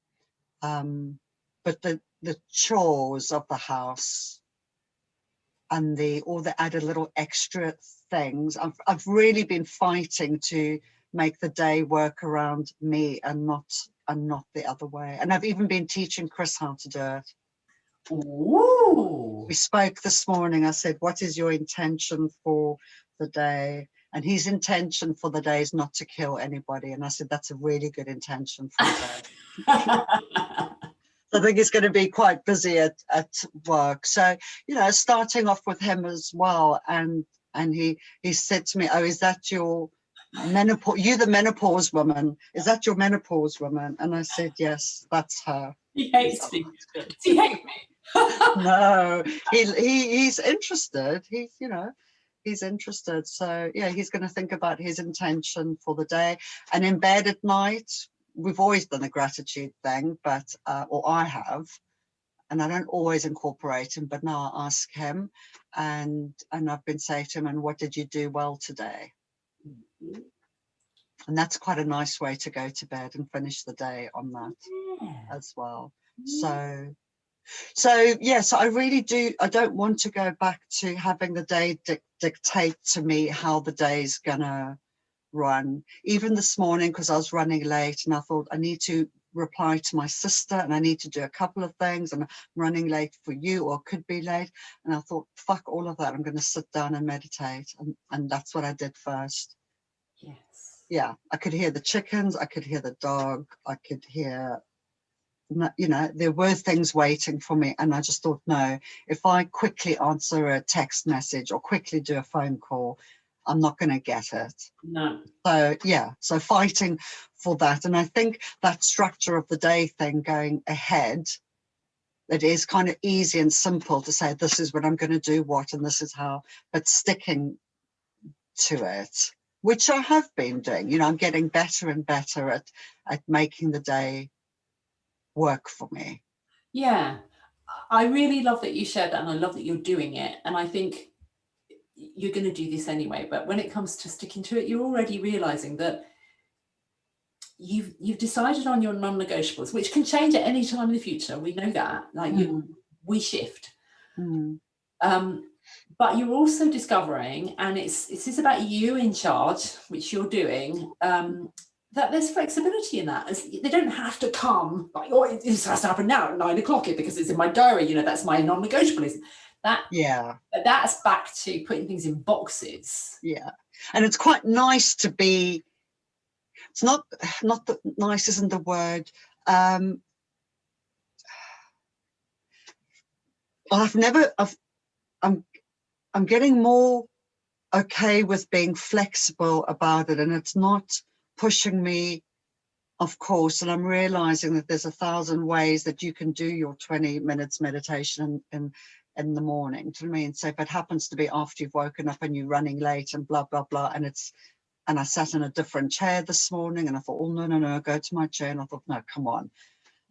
But the chores of the house and all the added little extra things, I've really been fighting to make the day work around me and not the other way. And I've even been teaching Chris how to do it. Ooh. We spoke this morning. I said, what is your intention for the day? And his intention for the day is not to kill anybody. And I said, that's a really good intention for the day. I think he's going to be quite busy at work. So, you know, starting off with him as well. And he said to me, oh, is that your menopause? You the menopause woman? Is that your menopause woman? And I said, yes, that's her. He hates me. Does he hate me? No, he's interested. He's interested. So yeah, he's going to think about his intention for the day. And in bed at night, we've always done a gratitude thing, but or I have, and I don't always incorporate him, but now I ask him, and I've been saying to him, and what did you do well today? Mm-hmm. And that's quite a nice way to go to bed and finish the day on that as well. So yes, I really do. I don't want to go back to having the day dictate to me how the day's gonna run. Even this morning, because I was running late and I thought I need to reply to my sister and I need to do a couple of things and I'm running late for you or could be late. And I thought, fuck all of that. I'm going to sit down and meditate. And that's what I did first. Yes. Yeah, I could hear the chickens. I could hear the dog. I could hear, you know, there were things waiting for me. And I just thought, no, if I quickly answer a text message or quickly do a phone call, I'm not going to get it. No. So yeah, so fighting for that. And I think that structure of the day thing going ahead, it is kind of easy and simple to say, this is what I'm going to do, what, and this is how, but sticking to it, which I have been doing, you know, I'm getting better and better at making the day work for me. Yeah, I really love that you shared that, and I love that you're doing it. And I think you're going to do this anyway, but when it comes to sticking to it, you're already realizing that you've decided on your non-negotiables, which can change at any time in the future. We know that, like we shift. But you're also discovering, and this is about you in charge, which you're doing, that there's flexibility in that. They don't have to come like, oh, this has to happen now at 9 o'clock because it's in my diary. You know, that's my non-negotiable. That's back to putting things in boxes. Yeah, and it's quite nice to be. It's not that nice isn't the word. I'm getting more okay with being flexible about it, and it's not pushing me, of course. And I'm realizing that there's 1,000 ways that you can do your 20 minutes meditation in the morning. Do you know what I mean? So if it happens to be after you've woken up and you're running late and blah blah blah, and I sat in a different chair this morning and I thought, oh no, go to my chair. And I thought, no, come on.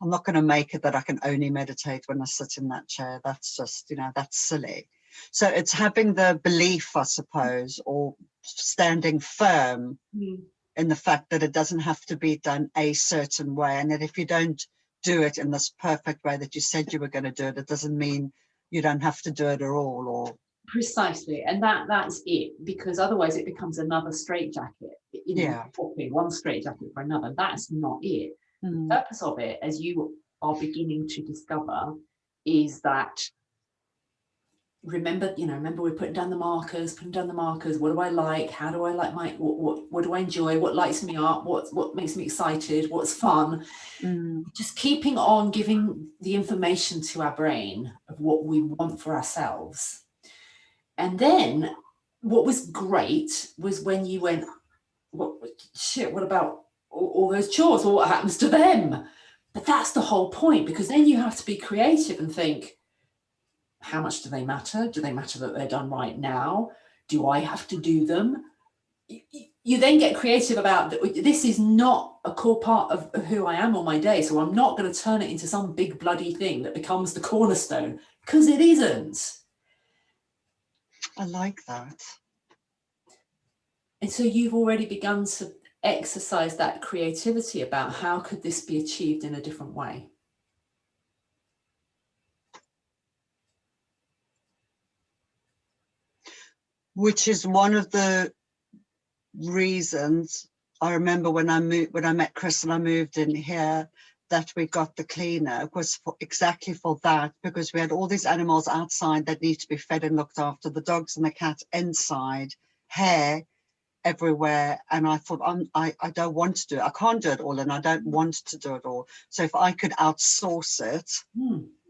I'm not going to make it that I can only meditate when I sit in that chair. That's just, you know, that's silly. So it's having the belief, I suppose, or standing firm in the fact that it doesn't have to be done a certain way. And that if you don't do it in this perfect way that you said you were going to do it, it doesn't mean you don't have to do it at all. Or precisely. And that's it, because otherwise it becomes another straitjacket. You know, swapping one straitjacket for another. That's not it. The purpose of it, as you are beginning to discover, is that remember we're putting down the markers. What do I like? How do I like my what do I enjoy? What lights me up? What makes me excited? What's fun? Just keeping on giving the information to our brain of what we want for ourselves. And then what was great was when you went, what about all those chores? Well, what happens to them? But that's the whole point, because then you have to be creative and think, how much do they matter? Do they matter that they're done right now? Do I have to do them? You then get creative about this is not a core part of who I am on my day, so I'm not going to turn it into some big bloody thing that becomes the cornerstone, because it isn't. I like that. And so you've already begun to exercise that creativity about how could this be achieved in a different way. Which is one of the reasons I remember when I met Chris and I moved in here, that we got the cleaner was exactly for that, because we had all these animals outside that need to be fed and looked after, the dogs and the cats inside, hair everywhere, and I thought I don't want to do it. I can't do it all, and I don't want to do it all. So if I could outsource it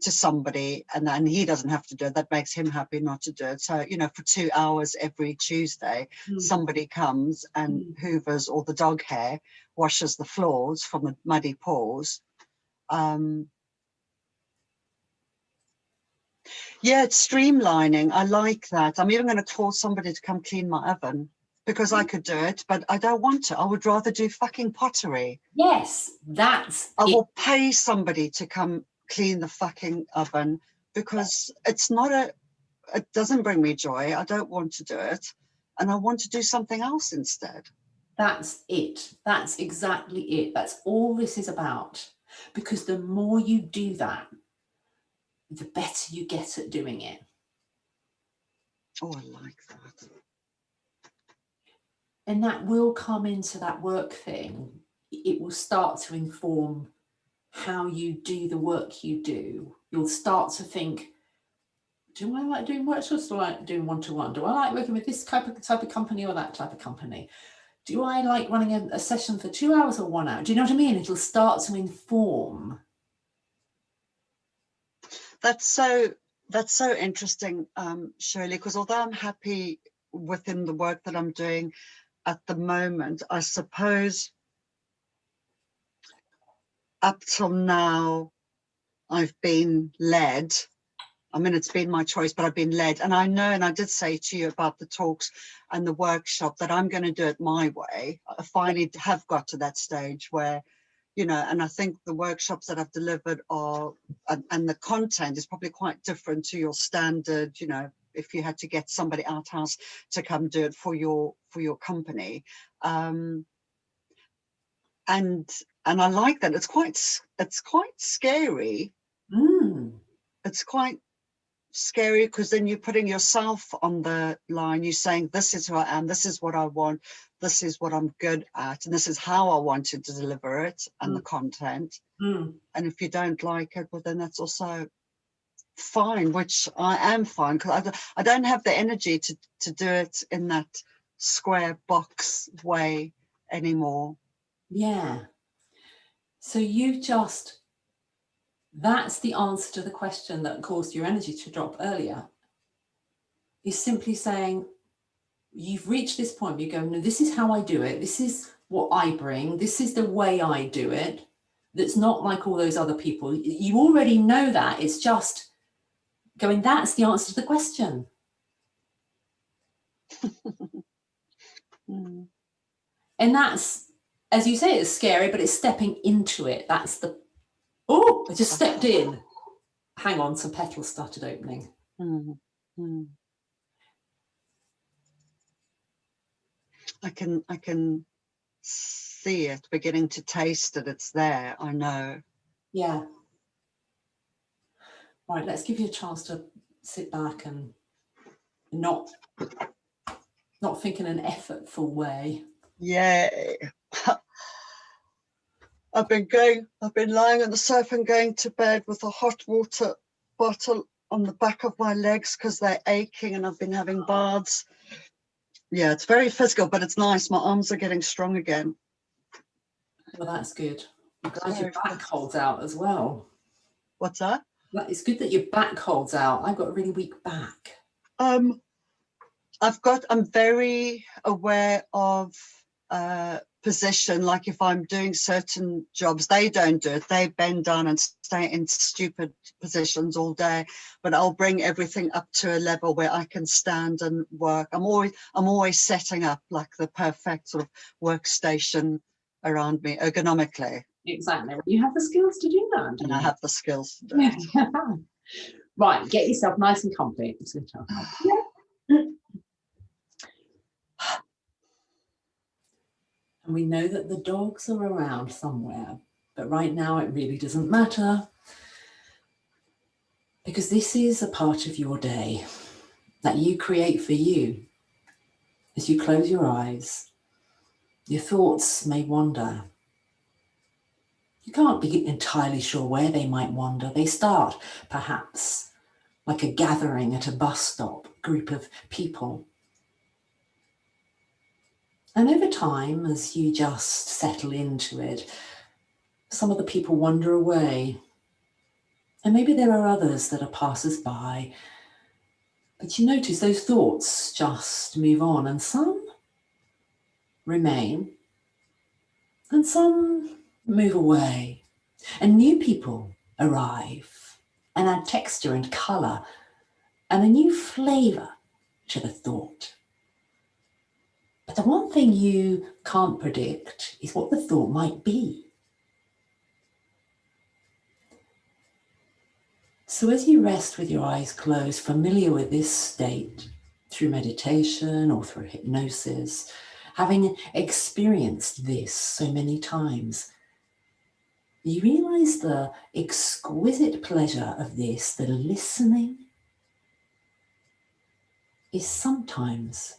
to somebody, and then he doesn't have to do it, that makes him happy not to do it. So, you know, for 2 hours every Tuesday, somebody comes and hoovers all the dog hair, washes the floors from the muddy paws. Yeah, it's streamlining. I like that. I'm even going to call somebody to come clean my oven, because I could do it, but I don't want to. I would rather do fucking pottery. Yes, that's I will pay somebody to come clean the fucking oven, because it's not it doesn't bring me joy. I don't want to do it. And I want to do something else instead. That's it. That's exactly it. That's all this is about. Because the more you do that, the better you get at doing it. Oh, I like that. And that will come into that work thing. It will start to inform how you do the work you do. You'll start to think, do I like doing workshops? Do I like doing one-to-one? Do I like working with this type of company or that type of company? Do I like running a session for 2 hours or 1 hour? Do you know what I mean? It'll start to inform. That's so interesting, Shirley, because although I'm happy within the work that I'm doing at the moment, I suppose up till now I've been led. I mean, it's been my choice, but I've been led. And I know, and I did say to you about the talks and the workshop, that I'm going to do it my way. I finally have got to that stage where, you know, and I think the workshops that I've delivered are, and the content is probably quite different to your standard, you know, if you had to get somebody outhouse to come do it for your company. And I like that. It's quite scary. It's quite scary, because then you're putting yourself on the line. You're saying, this is who I am, this is what I want, this is what I'm good at, and this is how I want to deliver it, and the content. And if you don't like it, well, then that's also fine, which I am fine, because I don't have the energy to do it in that square box way anymore. Yeah. So you just, that's the answer to the question that caused your energy to drop earlier. Is simply saying, you've reached this point, you go, no, this is how I do it. This is what I bring. This is the way I do it. That's not like all those other people. You already know that. It's just going, that's the answer to the question. And that's, as you say, it's scary, but it's stepping into it. That's the, oh, I just stepped in. Hang on, some petals started opening. I can see it, beginning to taste it. It's there, I know. Yeah. Right, let's give you a chance to sit back and not think in an effortful way. Yeah. I've been lying on the sofa and going to bed with a hot water bottle on the back of my legs because they're aching, and I've been having baths. Yeah, it's very physical, but it's nice. My arms are getting strong again. Well, that's good. I'm glad your back holds out as well. What's that? It's good that your back holds out. I've got a really weak back. I'm very aware of position, like if I'm doing certain jobs, they don't do it. They bend down and stay in stupid positions all day, but I'll bring everything up to a level where I can stand and work. I'm always setting up like the perfect sort of workstation around me ergonomically. Exactly. You have the skills to do that. And I have the skills to do it. Right, get yourself nice and comfy. And we know that the dogs are around somewhere, but right now it really doesn't matter, because this is a part of your day that you create for you. As you close your eyes, your thoughts may wander. You can't be entirely sure where they might wander. They start, perhaps, like a gathering at a bus stop, group of people. And over time, as you just settle into it, some of the people wander away. And maybe there are others that are passers-by. But you notice those thoughts just move on, and some remain, and some move away. And new people arrive and add texture and colour and a new flavour to the thought. But the one thing you can't predict is what the thought might be. So as you rest with your eyes closed, familiar with this state through meditation or through hypnosis, having experienced this so many times, you realize the exquisite pleasure of this, the listening, is sometimes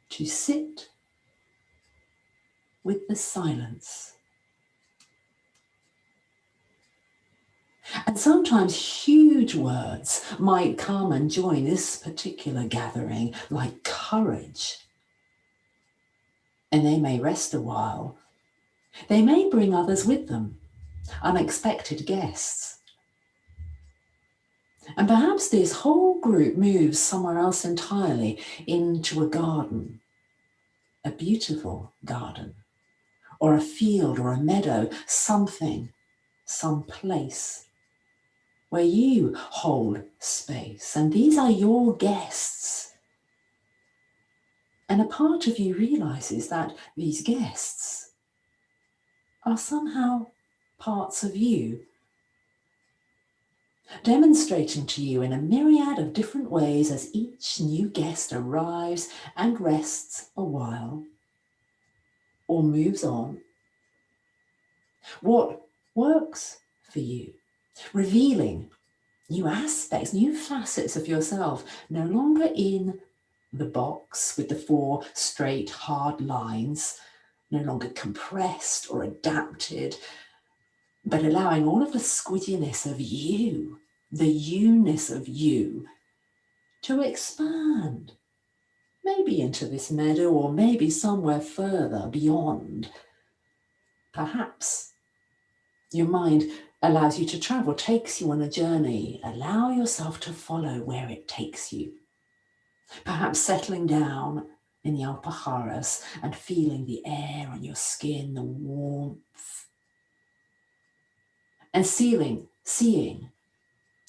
to sit with the silence. And sometimes huge words might come and join this particular gathering, like courage. And they may rest a while. They may bring others with them, unexpected guests. And perhaps this whole group moves somewhere else entirely, into a garden, a beautiful garden, or a field or a meadow, something, some place where you hold space. And these are your guests. And a part of you realizes that these guests are somehow parts of you, demonstrating to you in a myriad of different ways as each new guest arrives and rests a while or moves on. What works for you, revealing new aspects, new facets of yourself, no longer in the box with the 4 straight, hard lines, no longer compressed or adapted, but allowing all of the squidginess of you, the you-ness of you, to expand, maybe into this meadow or maybe somewhere further beyond. Perhaps your mind allows you to travel, takes you on a journey. Allow yourself to follow where it takes you. Perhaps settling down in the alpacaras and feeling the air on your skin, the warmth, and seeing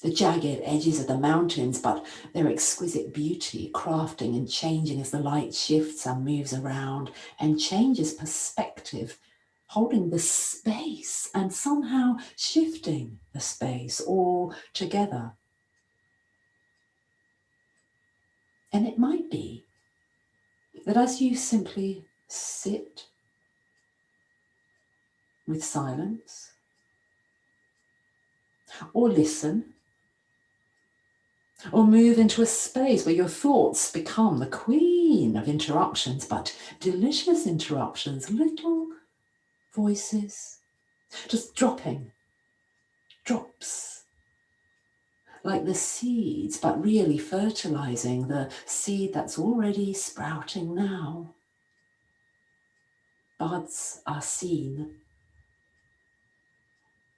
the jagged edges of the mountains, but their exquisite beauty, crafting and changing as the light shifts and moves around and changes perspective, holding the space and somehow shifting the space all together. And it might be that as you simply sit with silence or listen or move into a space where your thoughts become the queen of interruptions, but delicious interruptions, little voices, just dropping, drops, like the seeds, but really fertilizing the seed that's already sprouting now. Buds are seen,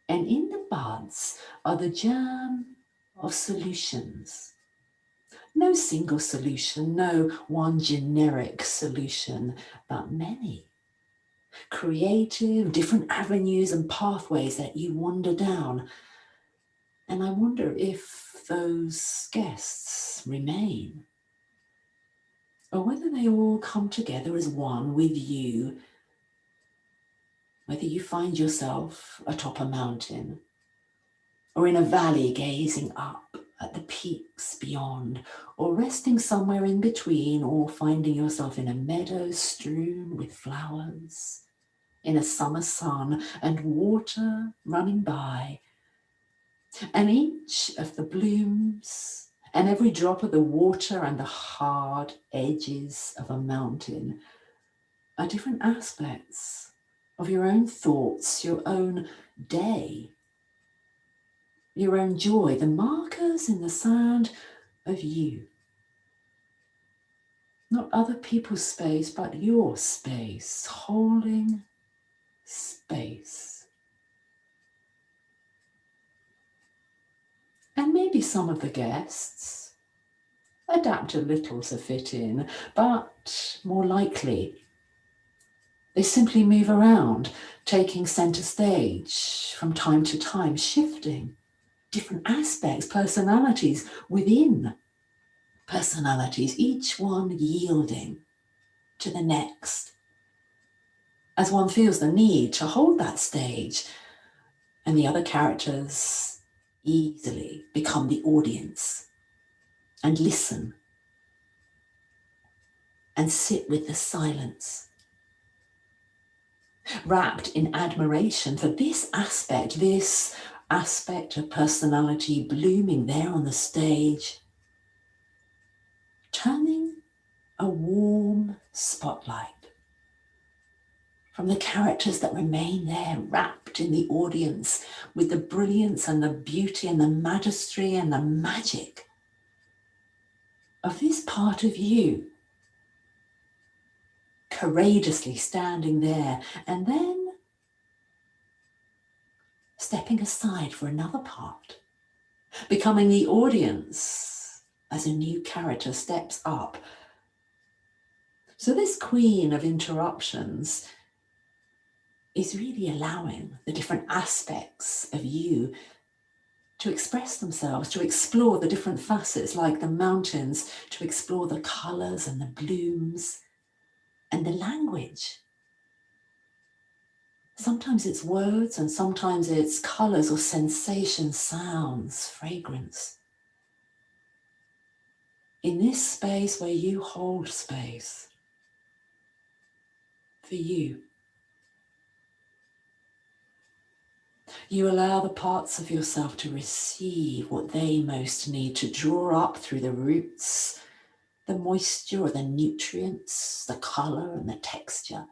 and in the buds are the germ of solutions, No single solution, no one generic solution, but many creative, different avenues and pathways that you wander down. And I wonder if those guests remain, or whether they all come together as one with you, whether you find yourself atop a mountain or in a valley gazing up at the peaks beyond, or resting somewhere in between, or finding yourself in a meadow strewn with flowers, in a summer sun and water running by, and each of the blooms and every drop of the water and the hard edges of a mountain are different aspects of your own thoughts, your own day, your own joy, the markers in the sand of you. Not other people's space, but your space, holding space. And maybe some of the guests adapt a little to fit in, but more likely they simply move around, taking center stage from time to time, shifting different aspects, personalities within personalities, each one yielding to the next, as one feels the need to hold that stage, and the other characters easily become the audience and listen and sit with the silence, wrapped in admiration for this aspect of personality blooming there on the stage, turning a warm spotlight from the characters that remain there, wrapped in the audience with the brilliance and the beauty and the majesty and the magic of this part of you, courageously standing there, and then stepping aside for another part, becoming the audience as a new character steps up. So this queen of interruptions is really allowing the different aspects of you to express themselves, to explore the different facets, like the mountains, to explore the colors and the blooms and the language. Sometimes it's words, and sometimes it's colors or sensations, sounds, fragrance. In this space where you hold space for you, you allow the parts of yourself to receive what they most need to draw up through the roots, the moisture or the nutrients, the color and the texture.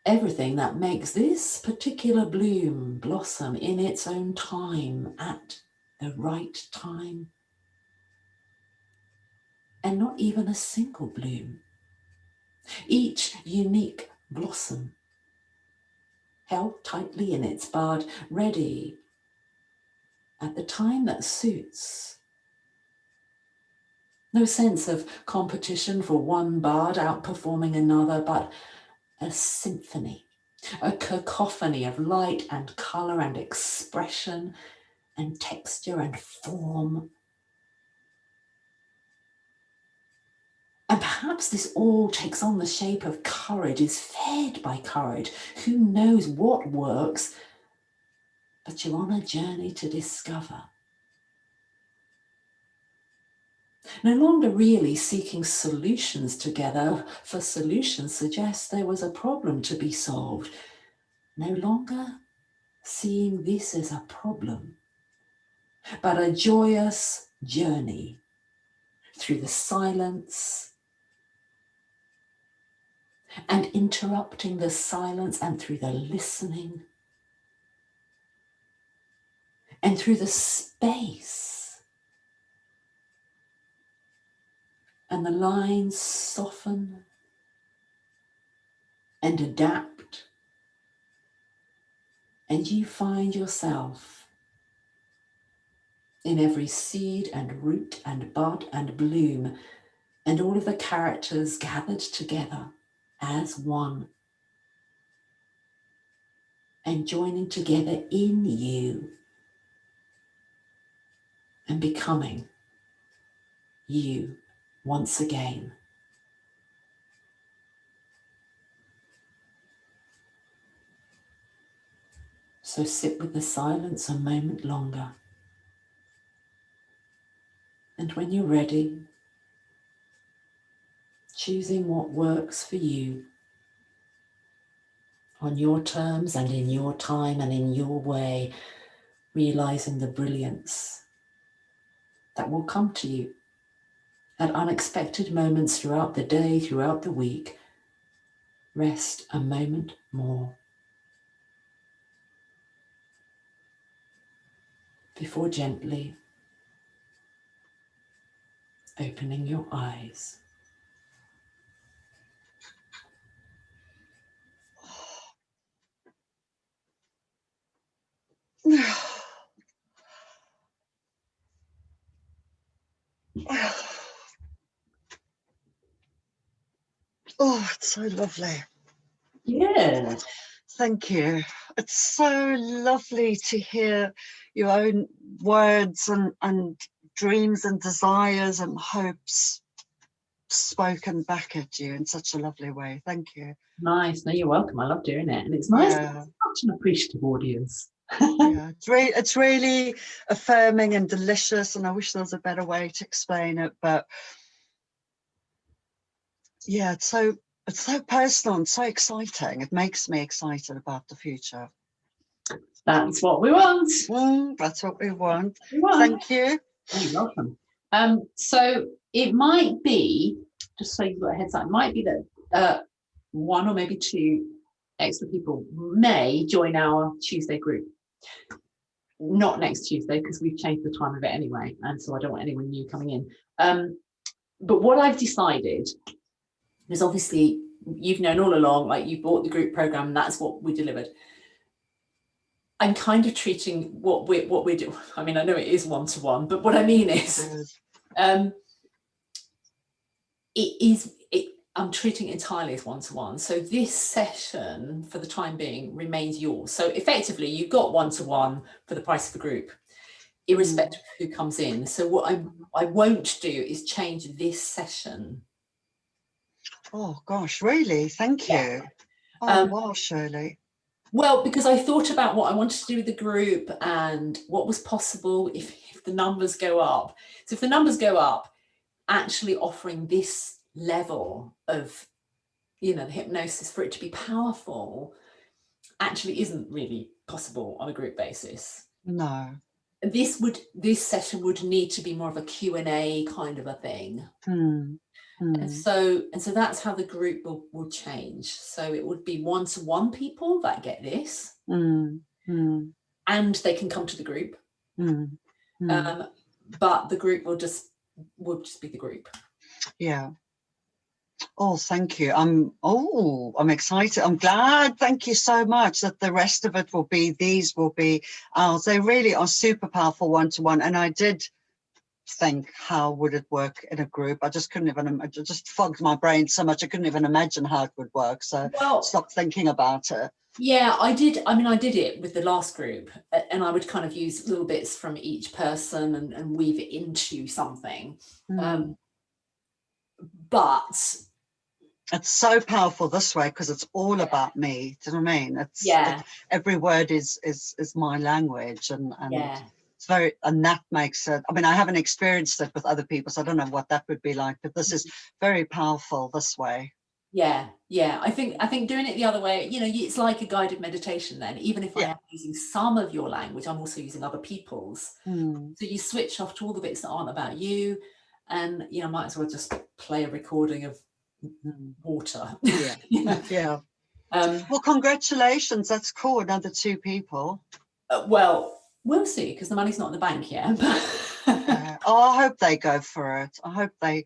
Everything that makes this particular bloom blossom in its own time, at the right time. And not even a single bloom. Each unique blossom held tightly in its bud, ready at the time that suits. No sense of competition for one bud outperforming another, but a symphony, a cacophony of light and color and expression and texture and form. And perhaps this all takes on the shape of courage, is fed by courage. Who knows what works, but you're on a journey to discover. No longer really seeking solutions together, for solutions suggest there was a problem to be solved. No longer seeing this as a problem, but a joyous journey through the silence and interrupting the silence, and through the listening and through the space. And the lines soften and adapt, and you find yourself in every seed and root and bud and bloom, and all of the characters gathered together as one, and joining together in you and becoming you once again. So sit with the silence a moment longer. And when you're ready, choosing what works for you on your terms and in your time and in your way, realizing the brilliance that will come to you at unexpected moments throughout the day, throughout the week. Rest a moment more before gently opening your eyes. Oh, it's so lovely. Yeah. Thank you. It's so lovely to hear your own words and dreams and desires and hopes spoken back at you in such a lovely way. Thank you. Nice. No, you're welcome. I love doing it. And it's nice. Yeah. It's such an appreciative audience. Yeah, it's really affirming and delicious, and I wish there was a better way to explain it, but yeah, it's so personal and so exciting. It makes me excited about the future. That's what we want. That's what we want. Thank Thank you. You're welcome. So it might be, just so you've got a heads up, it might be that one or maybe two extra people may join our Tuesday group. Not next Tuesday, because we've changed the time of it anyway, and so I don't want anyone new coming in. But what I've decided is, obviously you've known all along, like you bought the group program, and that's what we delivered. I'm kind of treating what we do. I mean, I know it is one-to-one, but what I mean is, I'm treating it entirely as one-to-one. So this session, for the time being, remains yours. So effectively, you've got one-to-one for the price of the group, irrespective of who comes in. So what I won't do is change this session. Oh gosh, really? Thank you. Yeah. Oh wow, Shirley. Well, because I thought about what I wanted to do with the group and what was possible if the numbers go up. So if the numbers go up, actually offering this level of, the hypnosis, for it to be powerful, actually isn't really possible on a group basis. No. This session would need to be more of a Q&A kind of a thing. And so that's how the group will change. So it would be one-to-one people that get this, and they can come to the group. But the group will just be the group. Yeah. Oh, thank you. I'm excited. I'm glad. Thank you so much that the rest of it will be ours. They really are super powerful one-to-one. And I did think, how would it work in a group? I just couldn't even, it just fogged my brain so much. I couldn't even imagine how it would work. So stop thinking about it. Yeah, I did. I mean, I did it with the last group, and I would kind of use little bits from each person and weave it into something. But it's so powerful this way because it's all about me. Do you know what I mean? Every word is my language, and it's very, and that makes it. I mean, I haven't experienced it with other people, so I don't know what that would be like. But this is very powerful this way. Yeah. I think doing it the other way, it's like a guided meditation. Then, even if I am using some of your language, I'm also using other people's. So you switch off to all the bits that aren't about you, and might as well just play a recording of water. Yeah. Well, congratulations. That's cool. Another 2 people. Well, we'll see, because the money's not in the bank yet. Oh, I hope they go for it. I hope they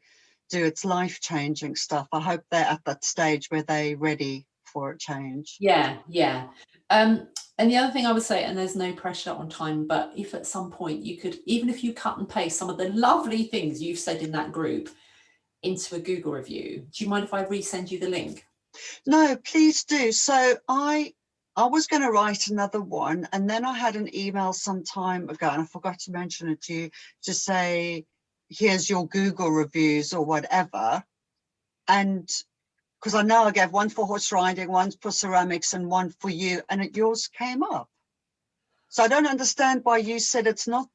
do. It's life-changing stuff. I hope they're at that stage where they're ready for a change. Yeah. And And the other thing I would say, and there's no pressure on time, but if at some point you could, even if you cut and paste some of the lovely things you've said in that group into a Google review, do you mind if I resend you the link? No, please do. So I was going to write another one, and then I had an email some time ago, and I forgot to mention it to you, to say, here's your Google reviews or whatever. And because I know I gave one for horse riding, one for ceramics, and one for you, and yours came up. So I don't understand why you said it's not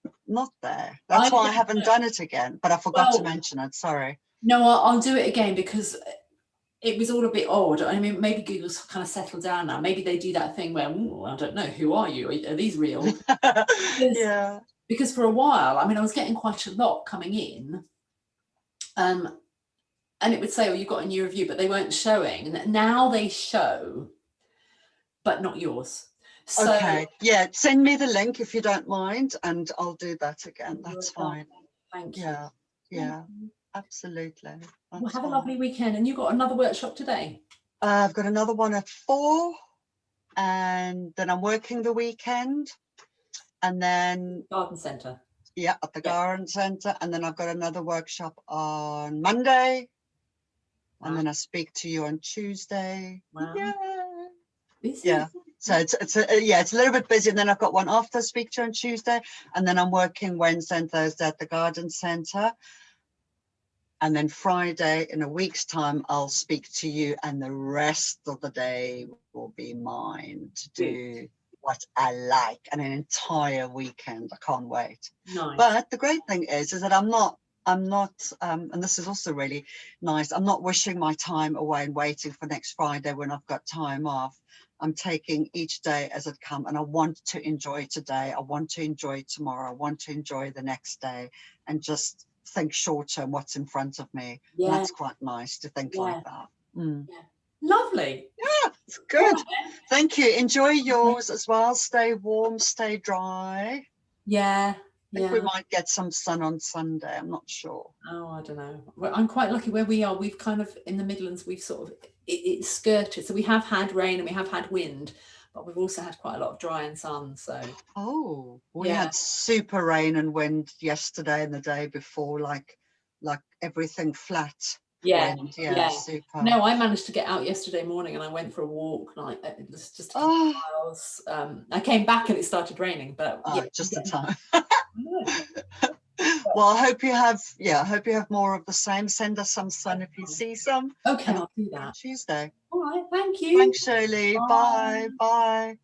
there. That's why I haven't done it again, but I forgot to mention it. Sorry. No, I'll do it again because it was all a bit odd. I mean, maybe Google's kind of settled down now. Maybe they do that thing where, I don't know, who are you? Are these real? Yeah. Because for a while, I mean, I was getting quite a lot coming in. And it would say, oh, you've got a new review, but they weren't showing. Now they show, but not yours. So, okay. Yeah. Send me the link if you don't mind, and I'll do that again. That's fine. Thank you. Yeah. Yeah. Absolutely. Well, have a lovely weekend. And you've got another workshop today? I've got another one at 4, and then I'm working the weekend, and then Garden Centre. Yeah, at the Garden Centre, and then I've got another workshop on Monday. Wow. And then I speak to you on Tuesday. Wow. Yeah. Busy. Yeah. So it's a little bit busy, and then I've got one after I speak to you on Tuesday, and then I'm working Wednesday and Thursday at the Garden Centre. And then Friday, in a week's time, I'll speak to you, and the rest of the day will be mine to do what I like, and an entire weekend. I can't wait. Nice. But the great thing is that I'm not, and this is also really nice, I'm not wishing my time away and waiting for next Friday when I've got time off. I'm taking each day as it comes, and I want to enjoy today. I want to enjoy tomorrow. I want to enjoy the next day, and just think short term what's in front of me. Yeah. That's quite nice to think like that. Mm. Yeah. Lovely. Yeah, it's good. Thank you. Enjoy yours as well. Stay warm, stay dry. Yeah. I think we might get some sun on Sunday. I'm not sure. Oh, I don't know. Well, I'm quite lucky where we are. We've kind of, in the Midlands, we've sort of, it's skirted. So we have had rain and we have had wind, but we've also had quite a lot of dry and sun. So. Oh, we had super rain and wind yesterday and the day before, like everything flat. Yeah, wind. Yeah, super. No, I managed to get out yesterday morning and I went for a walk. Like it was just a couple miles. I came back and it started raining, but just in time. Well, I hope you have more of the same. Send us some sun if you see some. Okay, I'll do that. Tuesday. All right, thank you. Thanks, Shirley. Bye. Bye.